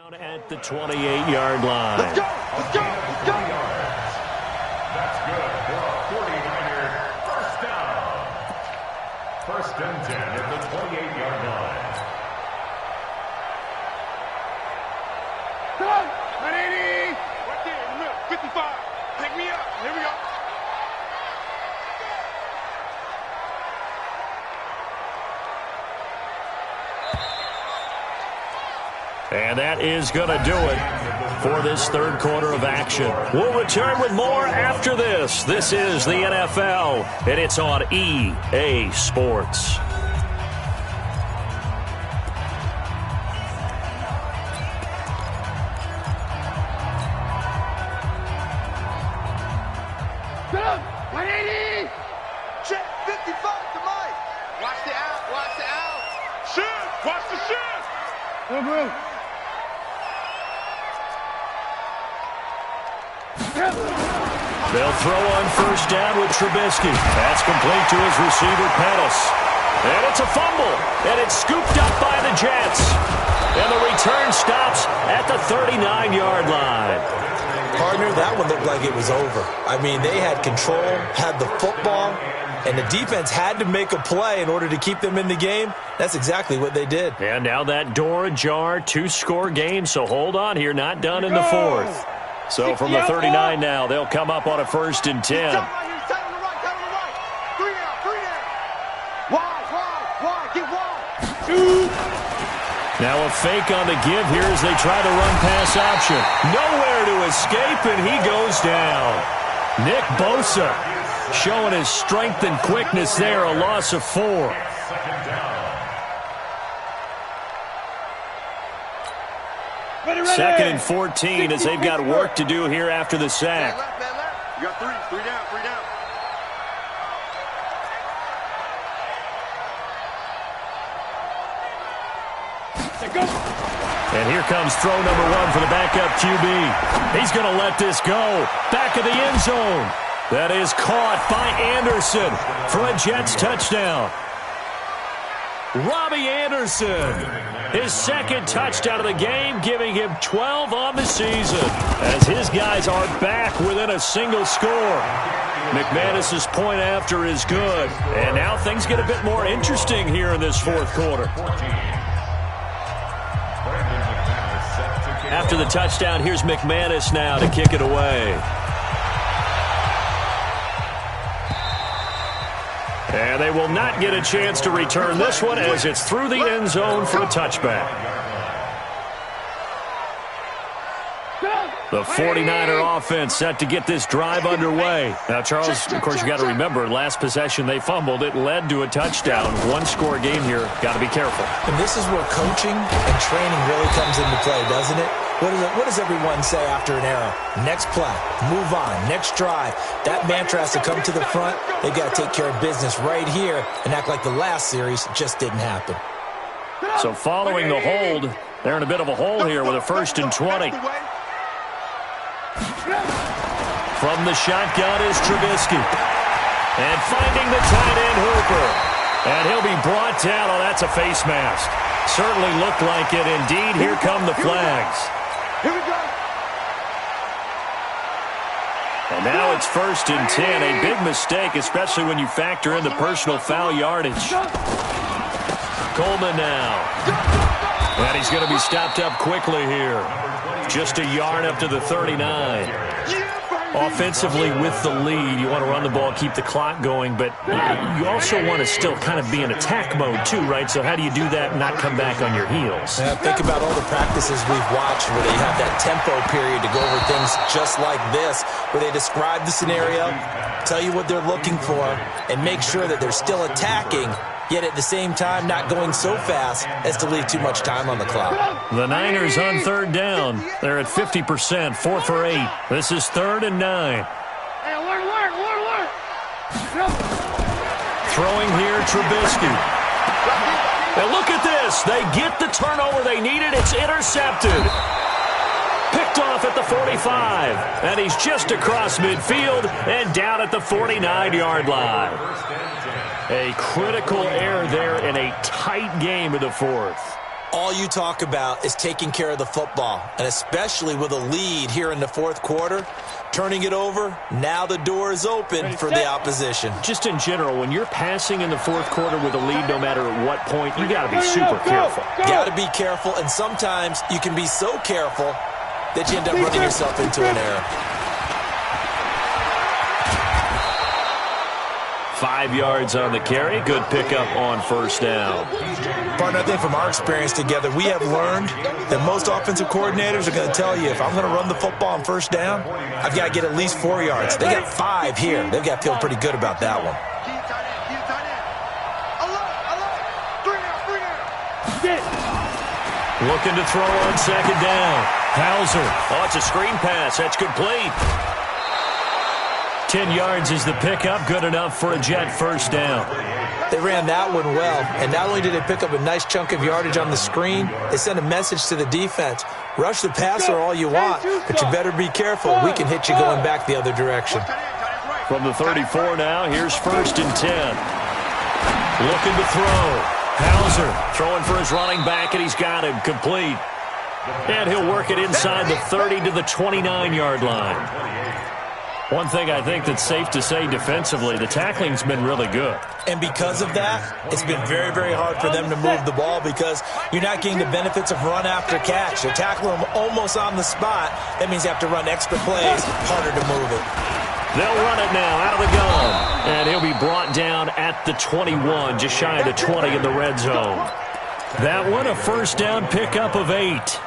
At the 28-yard line. Let's go! Let's go! Let's go! That's good for a 49er first down. First and 10 at the 28-yard line. Come on! 180! Right there in the middle. 55. Pick me up. Here we go. And that is going to do it for this third quarter of action. We'll return with more after this. This is the NFL, and it's on EA Sports. Get up! 180! Check 55 to Mike. Watch the out. Watch the out. Shift. Watch the shift. Move, move. They'll throw on first down with Trubisky. That's complete to his receiver, Pettis. And it's a fumble. And it's scooped up by the Jets. And the return stops at the 39-yard line. Partner, that one looked like it was over. I mean, they had control, had the football, and the defense had to make a play in order to keep them in the game. That's exactly what they did. And now that door ajar, two-score game, so hold on here, not done in the fourth. So from the 39 now, they'll come up on a first and 10. Now a fake on the give here as they try to run pass option. Nowhere to escape, and he goes down. Nick Bosa showing his strength and quickness there, a loss of 4. Second and 14 as they've got work to do here after the sack. You got three down, three down. And here comes throw number 1 for the backup QB. He's going to let this go. Back of the end zone. That is caught by Anderson for a Jets touchdown. Robbie Anderson, his second touchdown of the game, giving him 12 on the season as his guys are back within a single score. McManus's point after is good. And now things get a bit more interesting here in this fourth quarter. After the touchdown, here's McManus now to kick it away. And they will not get a chance to return this one as it's through the end zone for a touchback. The 49er offense set to get this drive underway. Now, Charles, of course, you got to remember, last possession they fumbled. It led to a touchdown. One-score game here. Got to be careful. And this is where coaching and training really comes into play, doesn't it? What does everyone say after an error? Next play, move on, next drive. That mantra has to come to the front. They've got to take care of business right here and act like the last series just didn't happen. So following the hold, they're in a bit of a hole here with a first and 20. From the shotgun is Trubisky. And finding the tight end, Hooper. And he'll be brought down. Oh, that's a face mask. Certainly looked like it. Indeed, here come the flags. Here we go. And now it's first and 10. A big mistake, especially when you factor in the personal foul yardage. Coleman now. And he's going to be stopped up quickly here. Just a yard up to the 39. Offensively with the lead, you want to run the ball, keep the clock going, but you also want to still kind of be in attack mode too, right? So how do you do that and not come back on your heels? Yeah, think about all the practices we've watched where they have that tempo period to go over things just like this, where they describe the scenario, tell you what they're looking for, and make sure that they're still attacking, yet at the same time not going so fast as to leave too much time on the clock. The Niners on third down. They're at 50%, 4 for 8. This is 3rd and 9. Hey, alert. Throwing here, Trubisky. And look at this. They get the turnover they needed. It's intercepted. Picked off at the 45. And he's just across midfield and down at the 49-yard line. A critical error there in a tight game of the fourth. All you talk about is taking care of the football, and especially with a lead here in the fourth quarter, turning it over, now the door is open for the opposition. Just in general, when you're passing in the fourth quarter with a lead, no matter at what point, you got to be super careful. Got to be careful, and sometimes you can be so careful that you end up running yourself into an error. 5 yards on the carry. Good pickup on first down. Partner, I think from our experience together, we have learned that most offensive coordinators are going to tell you, if I'm going to run the football on first down, I've got to get at least 4 yards. They got 5 here. They've got to feel pretty good about that one. Looking to throw on second down. Hauser. Oh, it's a screen pass. That's complete. 10 yards is the pickup. Good enough for a Jet first down. They ran that one well, and not only did they pick up a nice chunk of yardage on the screen, they sent a message to the defense. Rush the passer all you want, but you better be careful. We can hit you going back the other direction. From the 34 now, here's first and 10. Looking to throw. Hauser throwing for his running back, and he's got him complete. And he'll work it inside the 30 to the 29-yard line. One thing I think that's safe to say defensively, the tackling's been really good. And because of that, it's been very, very hard for them to move the ball because you're not getting the benefits of run after catch. They're tackling them almost on the spot. That means you have to run extra plays, harder to move it. They'll run it now out of the gun. And he'll be brought down at the 21, just shy of the 20 in the red zone. That one, a first down pickup of 8.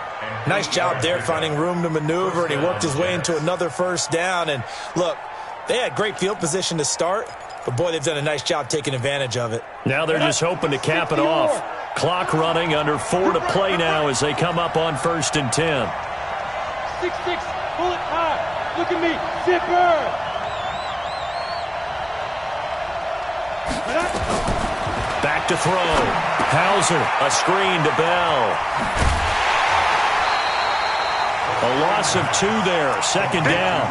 Nice job there finding room to maneuver, and he worked his way into another first down. And look, they had great field position to start, but boy, they've done a nice job taking advantage of it. Now they're just hoping to cap it off. Clock running, under 4 to play now as they come up on first and 10. 6-6, pull it high. Look at me, zipper. Back to throw. Hauser, a screen to Bell. A loss of 2 there, second down.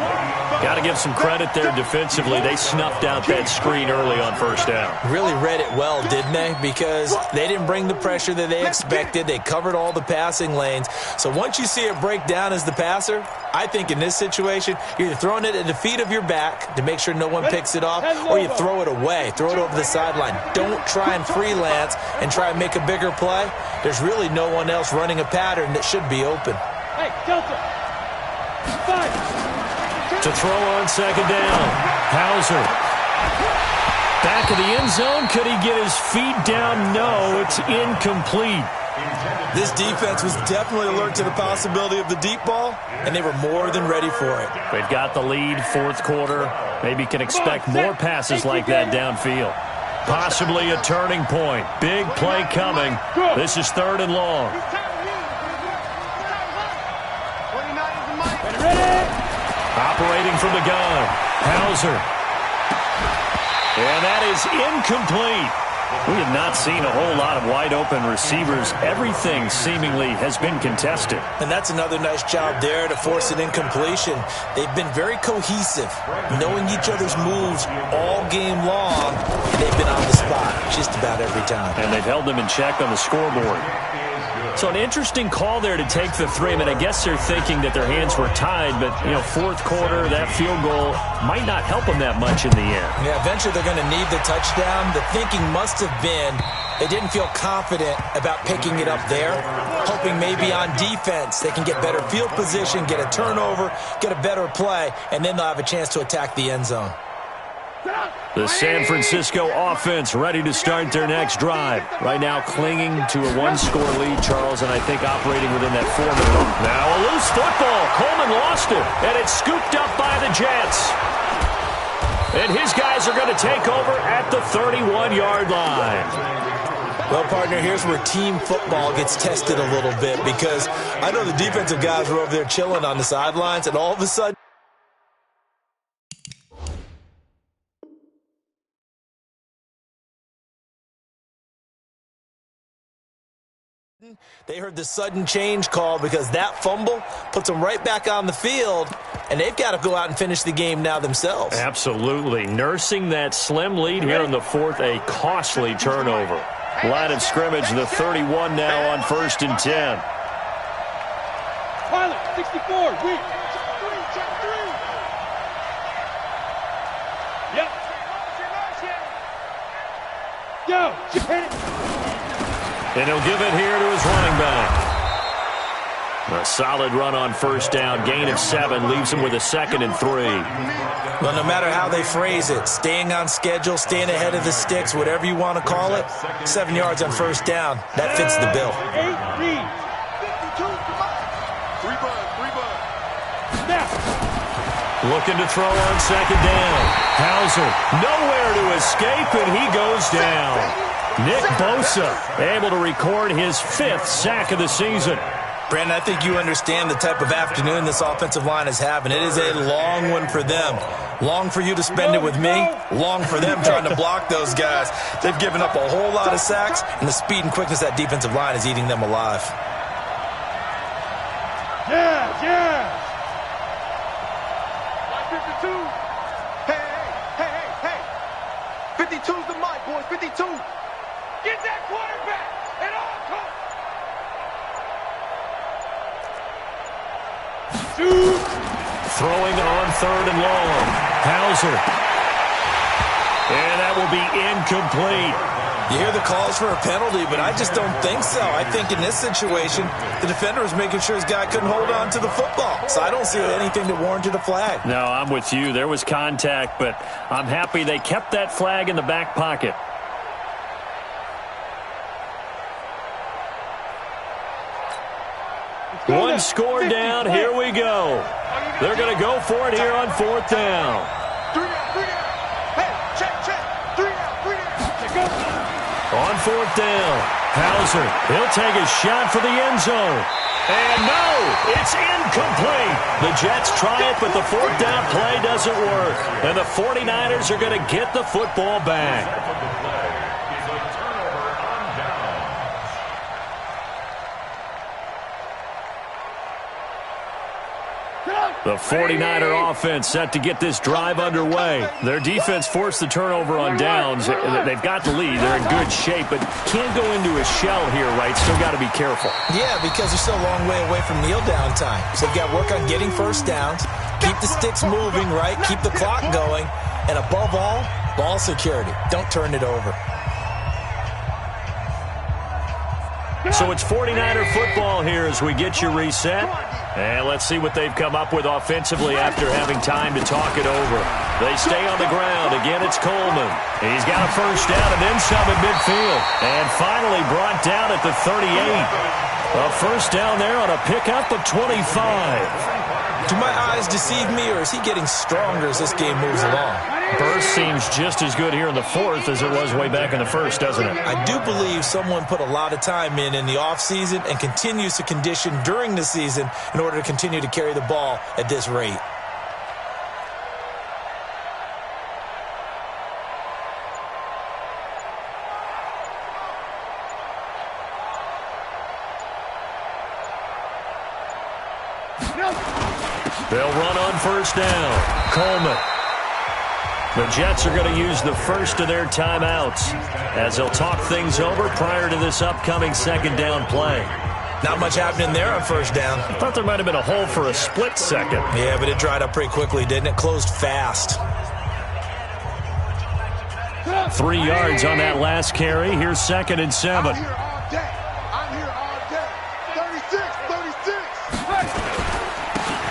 Got to give some credit there defensively. They snuffed out that screen early on first down. Really read it well, didn't they? Because they didn't bring the pressure that they expected. They covered all the passing lanes. So once you see it break down as the passer, I think in this situation, you're either throwing it at the feet of your back to make sure no one picks it off, or you throw it away, throw it over the sideline. Don't try and freelance and try and make a bigger play. There's really no one else running a pattern that should be open. Hey, Delta. 5. To throw on second down. Hauser. Back of the end zone. Could he get his feet down? No, it's incomplete. This defense was definitely alert to the possibility of the deep ball, and they were more than ready for it. They've got the lead, fourth quarter. Maybe can expect more passes like that downfield. Possibly a turning point. Big play coming. This is third and long. Operating from the gun. Hauser. And that is incomplete. We have not seen a whole lot of wide-open receivers. Everything seemingly has been contested. And that's another nice job there to force an incompletion. They've been very cohesive, knowing each other's moves all game long, and they've been on the spot just about every time. And they've held them in check on the scoreboard. So an interesting call there to take the 3. I mean, I guess they're thinking that their hands were tied, but, you know, fourth quarter, that field goal might not help them that much in the end. Yeah, eventually they're going to need the touchdown. The thinking must have been they didn't feel confident about picking it up there, hoping maybe on defense they can get better field position, get a turnover, get a better play, and then they'll have a chance to attack the end zone. The San Francisco offense ready to start their next drive. Right now clinging to a 1-score lead, Charles, and I think operating within that 4-minute. Now a loose football. Coleman lost it, and it's scooped up by the Jets. And his guys are going to take over at the 31-yard line. Well, partner, here's where team football gets tested a little bit because I know the defensive guys were over there chilling on the sidelines, and all of a sudden, they heard the sudden change call because that fumble puts them right back on the field, and they've got to go out and finish the game now themselves. Absolutely. Nursing that slim lead here in the fourth, a costly turnover. Line of scrimmage, the 31 now on 1st and 10. Pilot, 64, weak. Check three. Yep. Go. And he'll give it here to his running back. A solid run on 1st down. Gain of 7 leaves him with a 2nd and 3. Well, no matter how they phrase it, staying on schedule, staying ahead of the sticks, whatever you want to call it, 7 yards on 1st down, that fits the bill. 8 reads. 52, come on. 3 bud. Snap. Looking to throw on 2nd down. Hauser nowhere to escape, and he goes down. Nick Bosa able to record his 5th sack of the season. Brandon, I think you understand the type of afternoon this offensive line is having. It is a long one for them. Long for you to spend it with me. Long for them trying to block those guys. They've given up a whole lot of sacks, and the speed and quickness of that defensive line is eating them alive. Yeah. 52. Hey. 52's the mic, boys. 52. Get that quarterback at all costs. Shoot. Throwing on 3rd and long. Hauser. And that will be incomplete. You hear the calls for a penalty, but I just don't think so. I think in this situation, the defender was making sure his guy couldn't hold on to the football. So I don't see anything that warranted a flag. No, I'm with you. There was contact, but I'm happy they kept that flag in the back pocket. One score down. Here we go. They're going to go for it here on 4th down. 3 down. Hey, check. 3 down. On 4th down, Hauser. He'll take a shot for the end zone. And no, it's incomplete. The Jets try it, but the 4th down play doesn't work. And the 49ers are going to get the football back. The 49er offense set to get this drive underway. Their defense forced the turnover on downs. They've got the lead. They're in good shape, but can't go into a shell here, right? Still got to be careful. Yeah, because they're still a long way away from kneel down time. So they've got to work on getting 1st downs, keep the sticks moving, right? Keep the clock going. And above all, ball security. Don't turn it over. So it's 49er football here as we get you reset. And let's see what they've come up with offensively after having time to talk it over. They stay on the ground. Again, it's Coleman. He's got a 1st down and then some at midfield. And finally brought down at the 38. A 1st down there on a pickup of 25. Do my eyes deceive me, or is he getting stronger as this game moves along? Burst seems just as good here in the 4th as it was way back in the 1st, doesn't it? I do believe someone put a lot of time in the offseason and continues to condition during the season in order to continue to carry the ball at this rate. They'll run on 1st down. Coleman. The Jets are going to use the 1st of their timeouts as they'll talk things over prior to this upcoming 2nd down play. Not much happening there on 1st down. I thought there might have been a hole for a split second. Yeah, but it dried up pretty quickly, didn't it? Closed fast. 3 yards on that last carry. Here's 2nd and 7. I'm here all day. 36.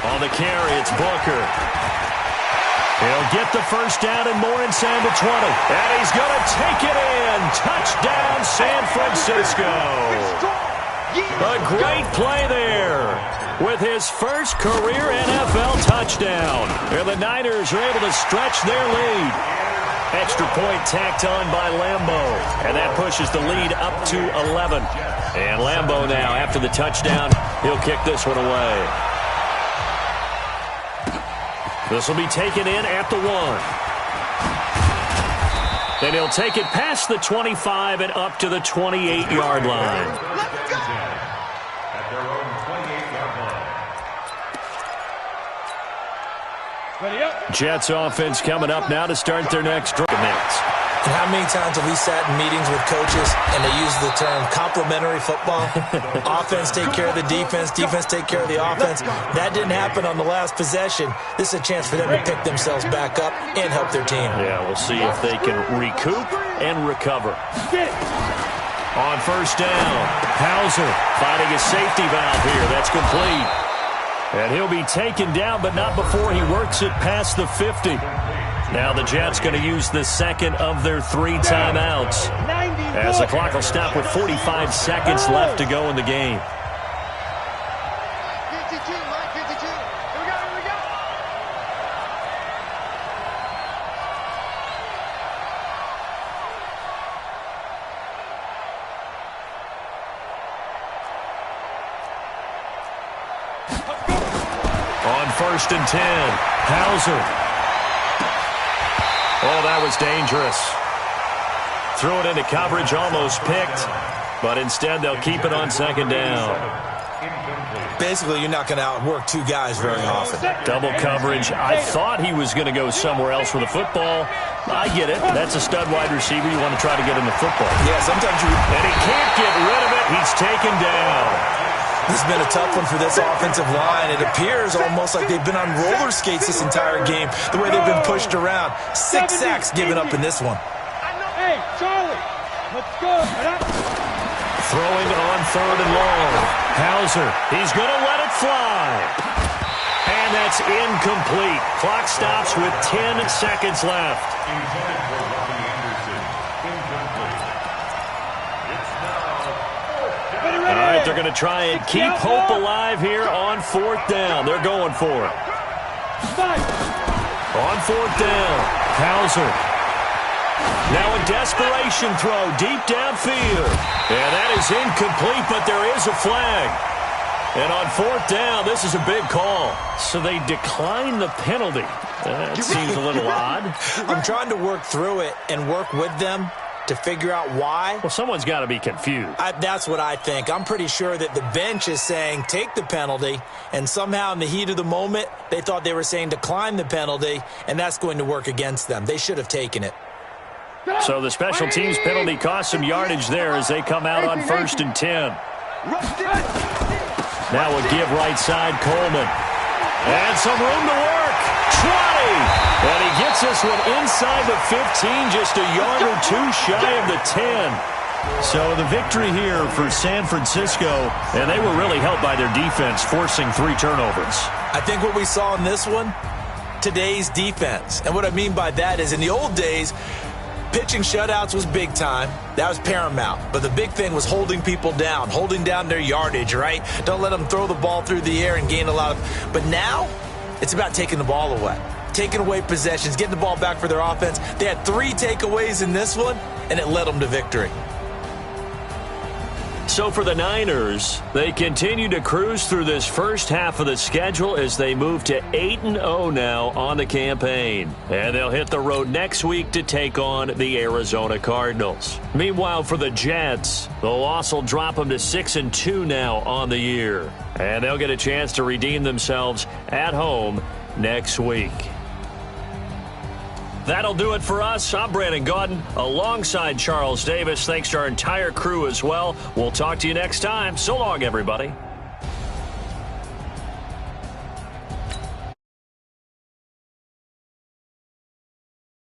On the carry, it's Booker. He'll get the 1st down and more inside the 20. And he's going to take it in. Touchdown, San Francisco. A great play there with his 1st career NFL touchdown. And the Niners are able to stretch their lead. Extra point tacked on by Lambeau. And that pushes the lead up to 11. And Lambeau now, after the touchdown, he'll kick this one away. This will be taken in at the 1. Then he'll take it past the 25 and up to the 28-yard line. Let's go. At their own 28-yard line. Ready up. Jets offense coming up now to start their next drive. And how many times have we sat in meetings with coaches and they use the term complementary football? Offense take care of the defense, defense take care of the offense. That didn't happen on the last possession. This is a chance for them to pick themselves back up and help their team. Yeah, we'll see if they can recoup and recover. On first down, Hauser finding a safety valve here. That's complete. And he'll be taken down, but not before he works it past the 50. Now the Jets going to use the second of their 3 timeouts, as the clock will stop with 45 seconds left to go in the game. On first and 10, Hauser. Oh, that was dangerous. Threw it into coverage, almost picked, but instead they'll keep it on second down. Basically, you're not going to outwork 2 guys very often. Double coverage. I thought he was going to go somewhere else with the football. I get it. That's a stud wide receiver. You want to try to get him the football. Yeah, sometimes you... And he can't get rid of it. He's taken down. This has been a tough one for this offensive line. It appears almost like they've been on roller skates this entire game, the way they've been pushed around. 6 sacks given up in this one. Hey, Charlie, let's go. Throwing on third and long. Hauser, he's going to let it fly. And that's incomplete. Clock stops with 10 seconds left. All right, they're going to try and keep hope alive here on fourth down. They're going for it. On fourth down, Hauser. Now a desperation throw deep downfield. And that is incomplete, but there is a flag. And on fourth down, this is a big call. So they decline the penalty. That seems a little odd. I'm trying to work through it and work with them to figure out why. Well, someone's got to be confused. That's what I think. I'm pretty sure that the bench is saying take the penalty, and somehow in the heat of the moment, they thought they were saying decline the penalty, and that's going to work against them. They should have taken it. So the special teams penalty cost some yardage there as they come out on first and 10. Now a give right side, Coleman. And some room to work. 20. And he gets this one inside the 15, just a yard or 2 shy of the 10. So the victory here for San Francisco, and they were really helped by their defense, forcing 3 turnovers. I think what we saw in this one, today's defense. And what I mean by that is in the old days, pitching shutouts was big time. That was paramount. But the big thing was holding people down, holding down their yardage, right? Don't let them throw the ball through the air and gain a lot of... But now, it's about taking the ball away. Taking away possessions, getting the ball back for their offense. They had 3 takeaways in this one, and it led them to victory. So for the Niners, they continue to cruise through this first half of the schedule as they move to 8-0 now on the campaign. And they'll hit the road next week to take on the Arizona Cardinals. Meanwhile, for the Jets, the loss will drop them to 6-2 now on the year. And they'll get a chance to redeem themselves at home next week. That'll do it for us. I'm Brandon Gaudin alongside Charles Davis. Thanks to our entire crew as well. We'll talk to you next time. So long, everybody.